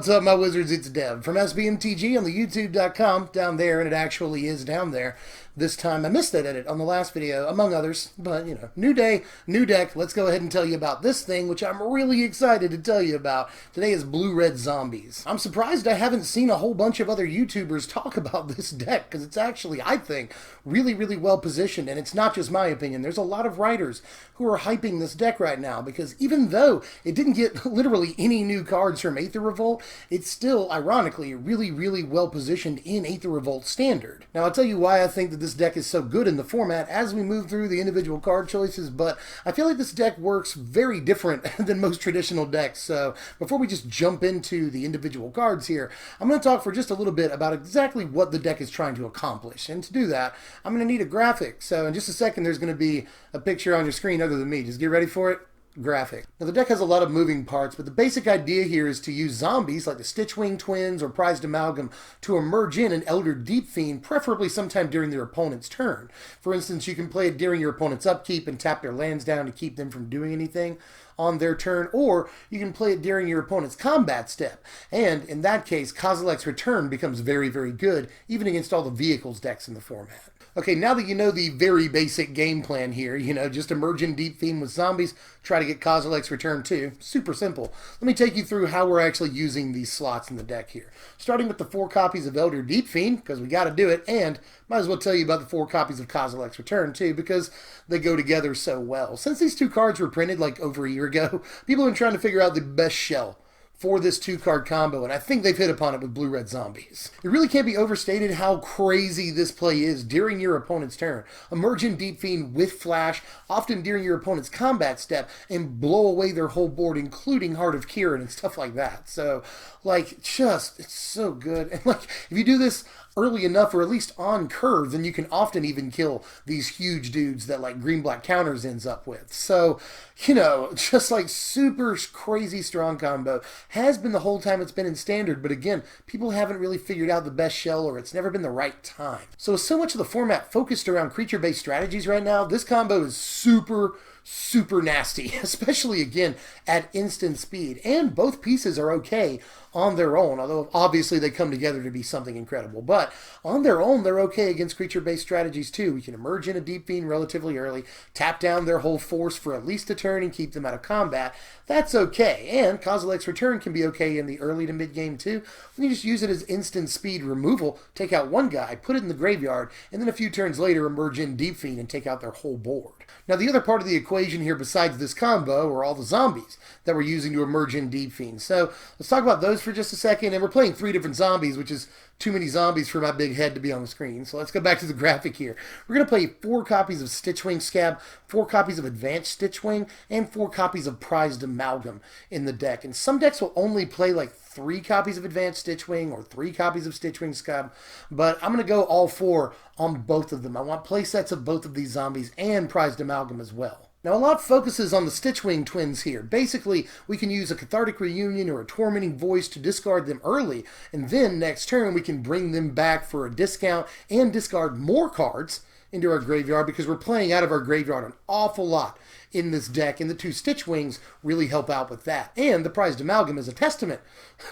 What's up, my wizards? It's Dev from SBMTG on the YouTube.com, down there, and it actually is down there. This time I missed that edit on the last video, among others, but you know, new day, new deck. Let's go ahead and tell you about this thing, which I'm really excited to tell you about. Today is Blue-Red Zombies. I'm surprised I haven't seen a whole bunch of other YouTubers talk about this deck, because it's actually, I think, really, really well positioned, and it's not just my opinion. There's a lot of writers who are hyping this deck right now, because even though it didn't get literally any new cards from Aether Revolt, it's still, ironically, really, really well positioned in Aether Revolt Standard. Now, I'll tell you why I think that this deck is so good in the format as we move through the individual card choices, but I feel like this deck works very different than most traditional decks. So before we just jump into the individual cards here, I'm going to talk for just a little bit about exactly what the deck is trying to accomplish. And to do that, I'm going to need a graphic. So in just a second, there's going to be a picture on your screen other than me. Just get ready for it. Graphic. Now the deck has a lot of moving parts, but the basic idea here is to use zombies like the Stitchwing twins or Prized Amalgam to emerge in an Elder Deep-Fiend, preferably sometime during their opponent's turn. For instance, you can play it during your opponent's upkeep and tap their lands down to keep them from doing anything on their turn, or you can play it during your opponent's combat step. And in that case, Kozilek's Return becomes very, very good, even against all the vehicles decks in the format. Okay, now that you know the very basic game plan here, just emerge in Deep-Fiend with zombies, try to get Kozilek's Return too. Super simple. Let me take you through how we're actually using these slots in the deck here. Starting with the 4 copies of Elder Deep-Fiend, because we got to do it, and might as well tell you about the 4 copies of Kozilek's Return too, because they go together so well. Since these 2 cards were printed like over a year ago, people have been trying to figure out the best shell for this 2-card combo, and I think they've hit upon it with Blue-Red Zombies. It really can't be overstated how crazy this play is during your opponent's turn. Emerge in Deep-Fiend with Flash, often during your opponent's combat step, and blow away their whole board, including Heart of Kiran and stuff like that. So, it's so good. And, if you do this early enough, or at least on curve, then you can often even kill these huge dudes that green-black counters ends up with. So, super crazy strong combo. Has been the whole time it's been in Standard, but again, people haven't really figured out the best shell, or it's never been the right time. So with so much of the format focused around creature-based strategies right now, this combo is super nasty, especially again at instant speed, and both pieces are okay on their own, although obviously they come together to be something incredible. But on their own, they're okay against creature-based strategies too. We can emerge in a Deep-Fiend relatively early, tap down their whole force for at least a turn and keep them out of combat. That's okay. And Kozilek's Return can be okay in the early to mid-game too. You just use it as instant speed removal, take out one guy, put it in the graveyard, and then a few turns later emerge in Deep-Fiend and take out their whole board. Now the other part of the equation here besides this combo are all the zombies that we're using to emerge in Deep-Fiend. So let's talk about those for just a second. And we're playing 3 different zombies, which is too many zombies for my big head to be on the screen. So let's go back to the graphic here. We're going to play 4 copies of Stitchwing Skaab, 4 copies of Advanced Stitchwing, and 4 copies of Prized Amalgam in the deck. And some decks will only play 3 copies of Advanced Stitchwing or 3 copies of Stitchwing Skaab, but I'm going to go all 4 on both of them. I want play sets of both of these zombies and Prized Amalgam as well. Now, a lot focuses on the Stitchwing twins here. Basically, we can use a Cathartic Reunion or a Tormenting Voice to discard them early, and then next turn we can bring them back for a discount and discard more cards into our graveyard, because we're playing out of our graveyard an awful lot in this deck, and the 2 Stitchwings really help out with that. And the Prized Amalgam is a testament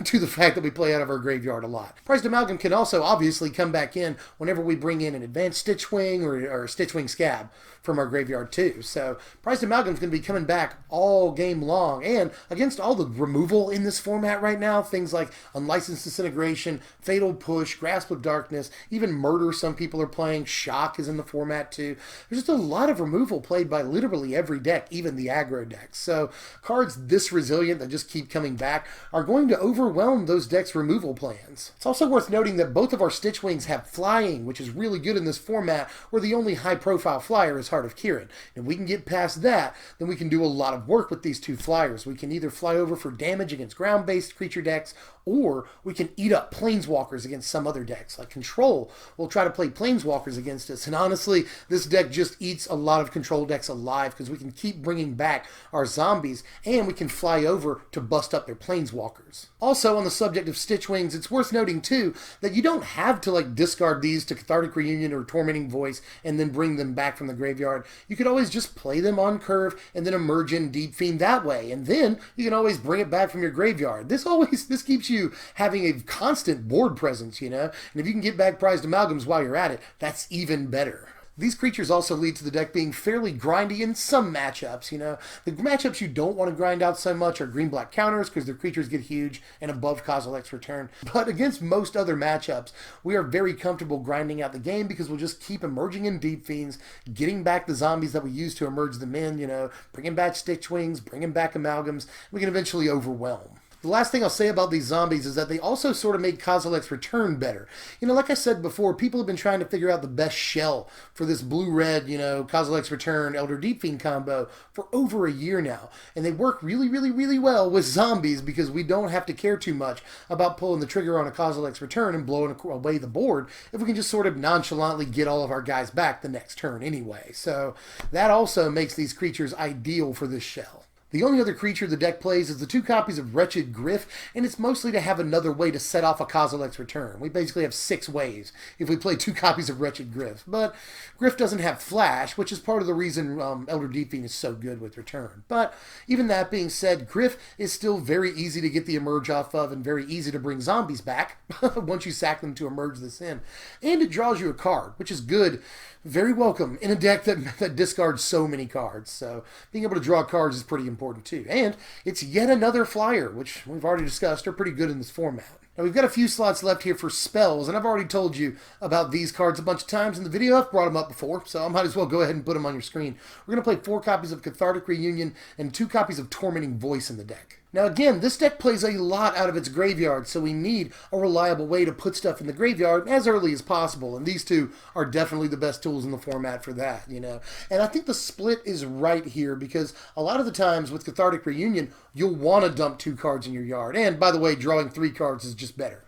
to the fact that we play out of our graveyard a lot. Prized Amalgam can also obviously come back in whenever we bring in an Advanced Stitchwing or Stitchwing Skaab from our graveyard too. So Prized Amalgam is going to be coming back all game long, and against all the removal in this format right now, things like Unlicensed Disintegration, Fatal Push, Grasp of Darkness, even Murder some people are playing, Shock is in the format too. There's just a lot of removal played by literally every deck, even the aggro decks. So cards this resilient that just keep coming back are going to overwhelm those decks' removal plans. It's also worth noting that both of our Stitchwings have flying, which is really good in this format where the only high-profile flyer is Heart of Kiran. If we can get past that, then we can do a lot of work with these 2 flyers. We can either fly over for damage against ground-based creature decks, or we can eat up Planeswalkers against some other decks. Like Control will try to play Planeswalkers against us, and honestly, this deck just eats a lot of Control decks alive, because we can keep bringing back our zombies, and we can fly over to bust up their Planeswalkers. Also, on the subject of Stitchwings, it's worth noting too that you don't have to discard these to Cathartic Reunion or Tormenting Voice and then bring them back from the graveyard. You could always just play them on curve and then emerge in Deep-Fiend that way, and then you can always bring it back from your graveyard. This keeps get you having a constant board presence, you know? And if you can get back Prized Amalgams while you're at it, that's even better. These creatures also lead to the deck being fairly grindy in some matchups, you know. The matchups you don't want to grind out so much are green-black counters because their creatures get huge and above Kozilek's return. But against most other matchups, we are very comfortable grinding out the game because we'll just keep emerging in Deep-Fiends, getting back the zombies that we use to emerge them in, you know, bringing back Stitchwings, bringing back Amalgams. We can eventually overwhelm. The last thing I'll say about these zombies is that they also sort of make Kozilek's return better. You know, like I said before, people have been trying to figure out the best shell for this blue-red, you know, Kozilek's return, Elder Deep-Fiend combo for over a year now. And they work really, really, really well with zombies because we don't have to care too much about pulling the trigger on a Kozilek's return and blowing away the board if we can just sort of nonchalantly get all of our guys back the next turn anyway. So that also makes these creatures ideal for this shell. The only other creature the deck plays is the 2 copies of Wretched Gryff, and it's mostly to have another way to set off a Kozilek's return. We basically have 6 ways if we play 2 copies of Wretched Gryff. But Gryff doesn't have flash, which is part of the reason Elder Deep-Fiend is so good with return. But even that being said, Gryff is still very easy to get the emerge off of and very easy to bring zombies back once you sack them to emerge this in. And it draws you a card, which is good. Very welcome in a deck that discards so many cards. So being able to draw cards is pretty important too. And it's yet another flyer, which we've already discussed are pretty good in this format. Now we've got a few slots left here for spells, and I've already told you about these cards a bunch of times in the video. I've brought them up before, so I might as well go ahead and put them on your screen. We're going to play 4 copies of Cathartic Reunion and 2 copies of Tormenting Voice in the deck. Now again, this deck plays a lot out of its graveyard, so we need a reliable way to put stuff in the graveyard as early as possible, and these 2 are definitely the best tools in the format for that, you know. And I think the split is right here, because a lot of the times with Cathartic Reunion, you'll want to dump 2 cards in your yard, and by the way, drawing 3 cards is just better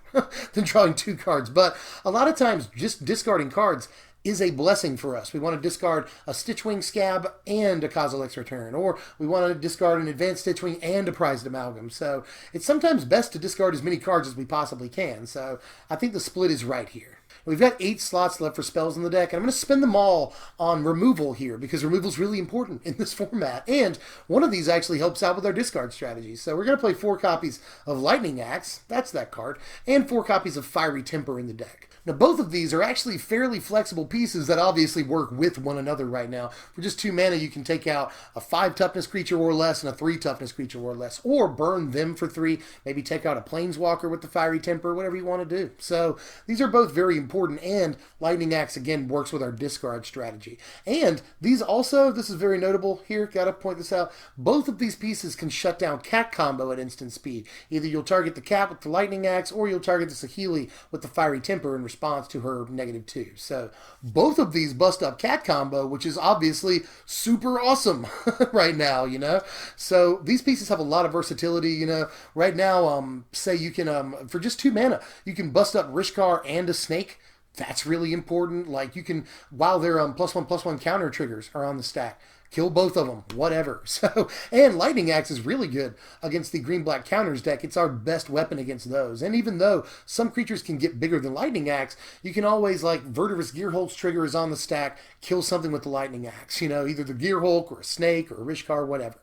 than drawing 2 cards, but a lot of times just discarding cards is a blessing for us. We want to discard a Stitchwing Skaab and a Kozilek's return, or we want to discard an Advanced Stitchwing and a Prized Amalgam. So it's sometimes best to discard as many cards as we possibly can. So I think the split is right here. We've got 8 slots left for spells in the deck, and I'm going to spend them all on removal here, because removal is really important in this format, and one of these actually helps out with our discard strategy. So we're going to play 4 copies of Lightning Axe, that's that card, and 4 copies of Fiery Temper in the deck. Now, both of these are actually fairly flexible pieces that obviously work with one another right now. For just 2 mana, you can take out a 5 toughness creature or less and a 3 toughness creature or less, or burn them for 3, maybe take out a Planeswalker with the Fiery Temper, whatever you want to do. So these are both very important, and Lightning Axe, again, works with our discard strategy. And these also, this is very notable here, gotta point this out, both of these pieces can shut down Cat combo at instant speed. Either you'll target the Cat with the Lightning Axe, or you'll target the Saheeli with the Fiery Temper in response to her -2. So both of these bust up Cat combo, which is obviously super awesome right now, you know. So these pieces have a lot of versatility, you know. Right now, say you can, for just 2 mana, you can bust up Rishkar and a Snake. That's really important. Like, you can, while their +1/+1 counter triggers are on the stack, kill both of them, whatever. So, and Lightning Axe is really good against the green-black counters deck. It's our best weapon against those. And even though some creatures can get bigger than Lightning Axe, you can always, like, Verdurous Gearholt's trigger is on the stack, kill something with the Lightning Axe. You know, either the Gearhulk or a Snake or a Rishkar, whatever.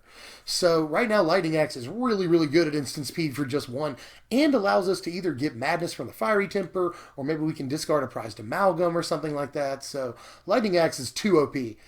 So right now, Lightning Axe is really, really good at instant speed for just 1, and allows us to either get Madness from the Fiery Temper, or maybe we can discard a Prized Amalgam or something like that. So Lightning Axe is 2 OP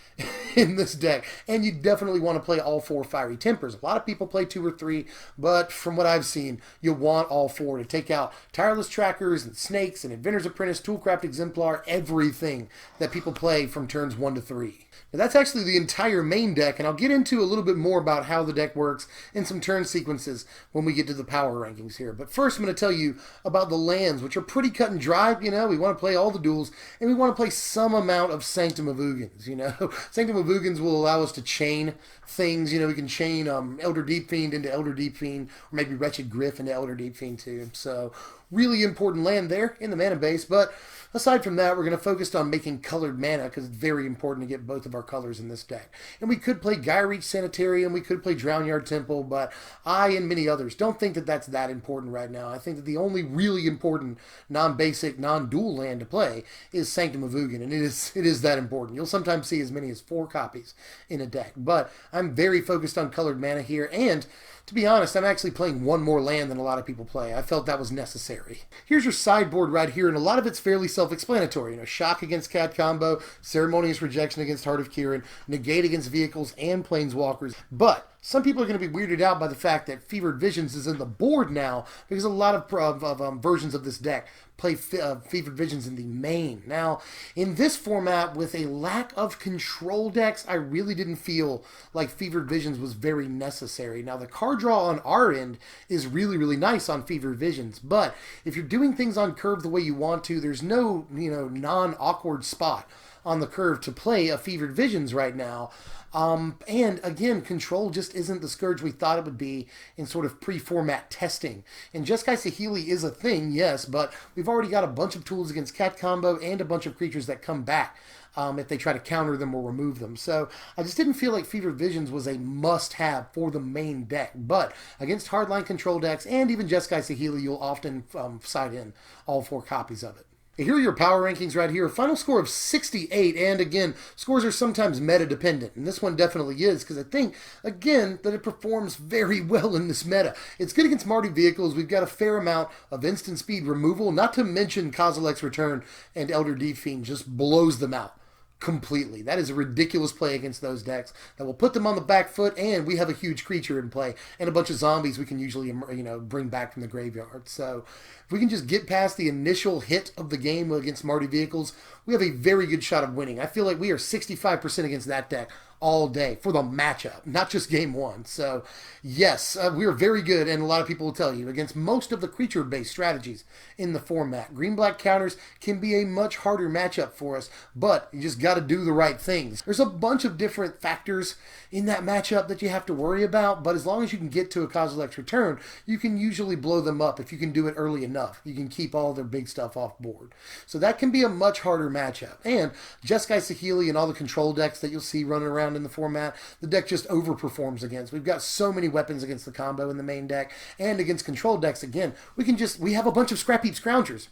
in this deck, and you definitely want to play all 4 Fiery Tempers. A lot of people play 2 or 3, but from what I've seen, you'll want all 4 to take out Tireless Trackers and Snakes and Inventor's Apprentice, Toolcraft Exemplar, everything that people play from turns 1 to 3. Now, that's actually the entire main deck, and I'll get into a little bit more about how the deck works in some turn sequences when we get to the power rankings here. But first, I'm going to tell you about the lands, which are pretty cut and dry. You know, we want to play all the duels, and we want to play some amount of Sanctum of Ugins, you know. Sanctum of Ugins will allow us to chain things. You know, we can chain Elder Deep-Fiend into Elder Deep-Fiend, or maybe Wretched Gryff into Elder Deep-Fiend too. So, really important land there in the mana base, but aside from that, we're going to focus on making colored mana, because it's very important to get both of our colors in this deck. And we could play Gyreach Sanitarium, we could play Drownyard Temple, but I and many others don't think that that's that important right now. I think that the only really important non-basic, non-dual land to play is Sanctum of Ugin, and it is that important. You'll sometimes see as many as 4 copies in a deck, but I'm very focused on colored mana here, and To be honest, I'm actually playing one more land than a lot of people play. I felt that was necessary. Here's your sideboard right here, and a lot of it's fairly self-explanatory. You know, Shock against Cat combo, Ceremonious Rejection against Heart of Kirin, Negate against vehicles and planeswalkers. But some people are going to be weirded out by the fact that Fevered Visions is in the board now, because a lot of versions of this deck play Fevered Visions in the main. Now, in this format, with a lack of control decks, I really didn't feel like Fevered Visions was very necessary. Now, the card draw on our end is really, really nice on Fevered Visions, but if you're doing things on curve the way you want to, there's no, non-awkward spot on the curve to play a Fevered Visions right now. And again, control just isn't the scourge we thought it would be in sort of pre-format testing. And Jeskai Saheeli is a thing, yes, but we've already got a bunch of tools against Cat combo and a bunch of creatures that come back if they try to counter them or remove them. So I just didn't feel like Fevered Visions was a must-have for the main deck. But against hardline control decks and even Jeskai Saheeli, you'll often side in all 4 copies of it. Here are your power rankings right here. A final score of 68, and again, scores are sometimes meta-dependent, and this one definitely is, because I think, again, that it performs very well in this meta. It's good against Marty vehicles. We've got a fair amount of instant speed removal, not to mention Kozilek's Return and Elder Deep-Fiend just blows them out completely. That is a ridiculous play against those decks that will put them on the back foot, and we have a huge creature in play and a bunch of zombies we can usually bring back from the graveyard. So if we can just get past the initial hit of the game against Marty vehicles, we have a very good shot of winning. I feel like we are 65% against that deck all day for the matchup, not just game one. So yes, we are very good, and a lot of people will tell you, against most of the creature-based strategies in the format. Green-black counters can be a much harder matchup for us, but you just got to do the right things. There's a bunch of different factors in that matchup that you have to worry about, but as long as you can get to a Kozilek's Return, you can usually blow them up if you can do it early enough. You can keep all their big stuff off board. So that can be a much harder matchup. And Jeskai Saheeli and all the control decks that you'll see running around in the format, the deck just overperforms against. We've got so many weapons against the combo in the main deck, and against control decks, again, we have a bunch of Scrap Heap Scroungers.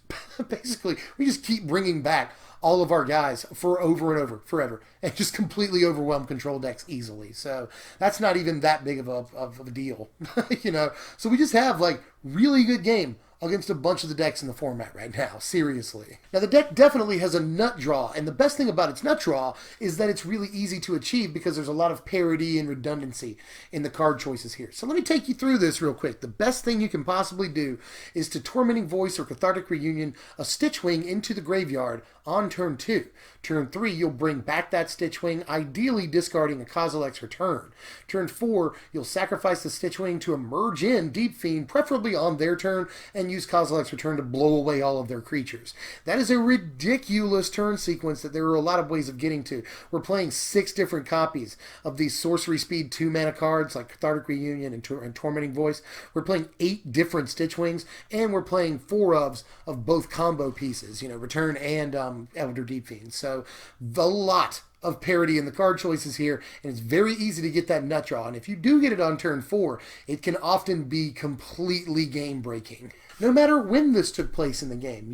Basically, we just keep bringing back all of our guys for over and over, forever, and just completely overwhelm control decks easily. So that's not even that big of a deal, So we just have, really good game against a bunch of the decks in the format right now, seriously. Now, the deck definitely has a nut draw, and the best thing about its nut draw is that it's really easy to achieve because there's a lot of parity and redundancy in the card choices here. So let me take you through this real quick. The best thing you can possibly do is to Tormenting Voice or Cathartic Reunion a Stitchwing into the graveyard on turn 2. Turn 3, you'll bring back that Stitchwing, ideally discarding a Kozilek's Return. Turn 4, you'll sacrifice the Stitchwing to emerge in Deep-Fiend, preferably on their turn, and use Kozilek's Return to blow away all of their creatures. That is a ridiculous turn sequence that there are a lot of ways of getting to. We're playing 6 different copies of these sorcery speed 2-mana cards like Cathartic Reunion and Tormenting Voice. We're playing 8 different Stitchwings, and we're playing 4 of both combo pieces, Return and Elder Deep-Fiend. So a lot of parity in the card choices here, and it's very easy to get that nut draw. And if you do get it on turn 4, it can often be completely game-breaking. No matter when this took place in the game,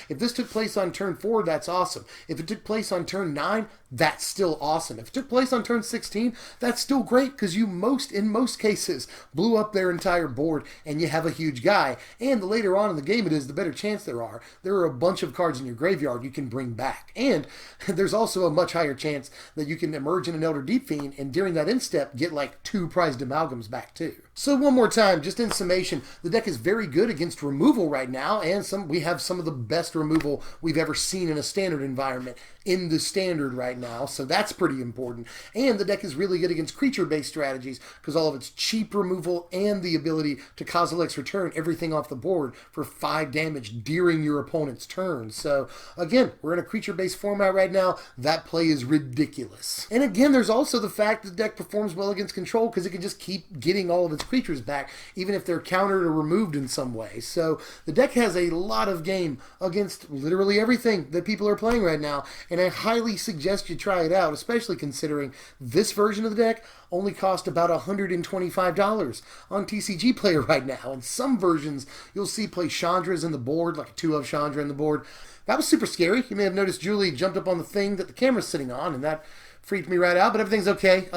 If this took place on turn 4, that's awesome. If it took place on turn 9, that's still awesome. If it took place on turn 16, that's still great because you in most cases, blew up their entire board and you have a huge guy. And the later on in the game it is, the better chance there are a bunch of cards in your graveyard you can bring back. And there's also a much higher chance that you can emerge in an Elder Deep-Fiend and during that instep get 2 Prized Amalgams back too. So one more time, just in summation, the deck is very good against removal right now, and we have some of the best removal we've ever seen in a standard environment in the standard right now, so that's pretty important. And the deck is really good against creature-based strategies because all of its cheap removal and the ability to Kozilek's Return everything off the board for 5 damage during your opponent's turn. So again, we're in a creature-based format right now. That play is ridiculous. And again, there's also the fact that the deck performs well against control because it can just keep getting all of its creatures back even if they're countered or removed in some way. So the deck has a lot of game against literally everything that people are playing right now, and I highly suggest you try it out, especially considering this version of the deck only cost about $125 on TCG Player right now. And some versions you'll see play Chandra's in the board, like a 2 of Chandra in the board. That was super scary. You may have noticed Julie jumped up on the thing that the camera's sitting on, and that freaked me right out, but everything's okay.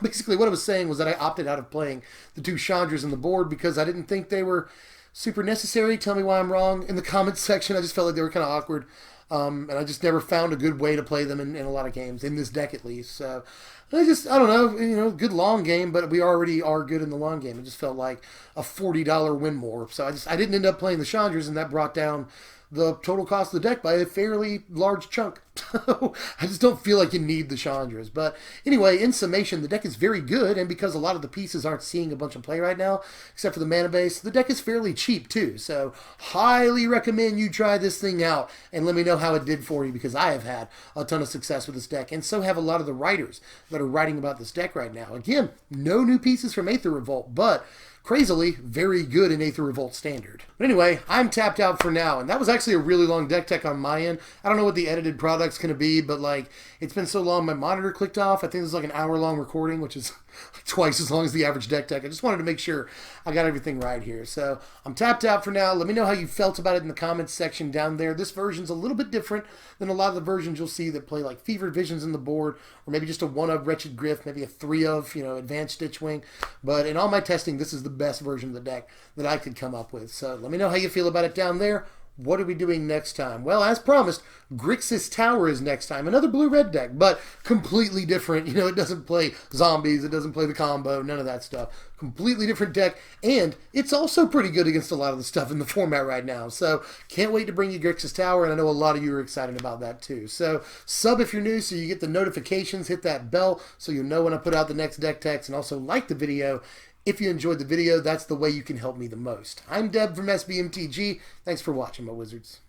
Basically, what I was saying was that I opted out of playing the 2 Chandras in the board because I didn't think they were super necessary. Tell me why I'm wrong in the comments section. I just felt like they were kind of awkward. And I just never found a good way to play them in a lot of games, in this deck at least. So I don't know, good long game, but we already are good in the long game. It just felt like a $40 win more. So I didn't end up playing the Chandras, and that brought down the total cost of the deck by a fairly large chunk. I just don't feel like you need the Chandras. But anyway, in summation, the deck is very good, and because a lot of the pieces aren't seeing a bunch of play right now, except for the mana base, the deck is fairly cheap too. So highly recommend you try this thing out and let me know how it did for you, because I have had a ton of success with this deck, and so have a lot of the writers that are writing about this deck right now. Again, no new pieces from Aether Revolt, but crazily very good in Aether Revolt Standard. But anyway, I'm tapped out for now, and that was actually a really long deck tech on my end. I don't know what the edited product's going to be, but like, it's been so long my monitor clicked off. I think this is like an hour-long recording, which is twice as long as the average deck tech. I just wanted to make sure I got everything right here. So I'm tapped out for now. Let me know how you felt about it in the comments section down there. This version's a little bit different than a lot of the versions you'll see that play like Fevered Visions in the board, or maybe just a 1 of Wretched Gryff, maybe a 3 of, Advanced Stitchwing. But in all my testing, this is the best version of the deck that I could come up with. So let me know how you feel about it down there. What are we doing next time? Well, as promised, Grixis Tower is next time. Another blue-red deck, but completely different. It doesn't play zombies. It doesn't play the combo. None of that stuff. Completely different deck, and it's also pretty good against a lot of the stuff in the format right now. So can't wait to bring you Grixis Tower, and I know a lot of you are excited about that too. So sub if you're new so you get the notifications. Hit that bell so you'll know when I put out the next deck text, and also like the video. If you enjoyed the video, that's the way you can help me the most. I'm Deb from SBMTG. Thanks for watching, my wizards.